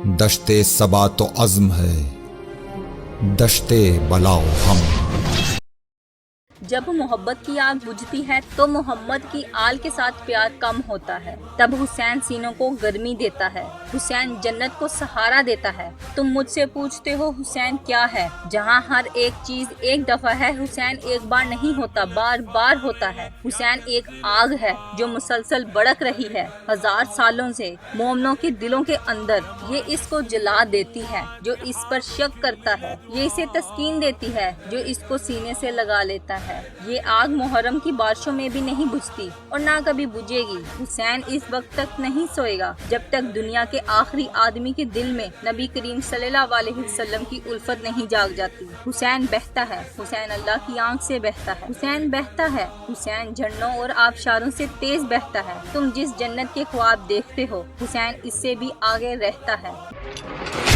دشتے صبا تو عزم ہے، دشتے بلاؤ ہم۔ جب محبت کی آگ بجھتی ہے تو محمد کی آل کے ساتھ پیار کم ہوتا ہے۔ تب حسین سینوں کو گرمی دیتا ہے، حسین جنت کو سہارا دیتا ہے۔ تم مجھ سے پوچھتے ہو حسین کیا ہے؟ جہاں ہر ایک چیز ایک دفعہ ہے، حسین ایک بار نہیں ہوتا، بار بار ہوتا ہے۔ حسین ایک آگ ہے جو مسلسل بھڑک رہی ہے 1000 سالوں سے مومنوں کے دلوں کے اندر۔ یہ اس کو جلا دیتی ہے جو اس پر شک کرتا ہے، یہ اسے تسکین دیتی ہے جو اس کو سینے سے لگا لیتا ہے۔ یہ آگ محرم کی بارشوں میں بھی نہیں بجھتی اور نہ کبھی بجھے گی۔ حسین اس وقت تک نہیں سوئے گا جب تک دنیا کے آخری آدمی کے دل میں نبی کریم صلی اللہ علیہ وسلم کی الفت نہیں جاگ جاتی۔ حسین بہتا ہے، حسین اللہ کی آنکھ سے بہتا ہے، حسین بہتا ہے، حسین جھرنوں اور آبشاروں سے تیز بہتا ہے۔ تم جس جنت کے خواب دیکھتے ہو، حسین اس سے بھی آگے رہتا ہے۔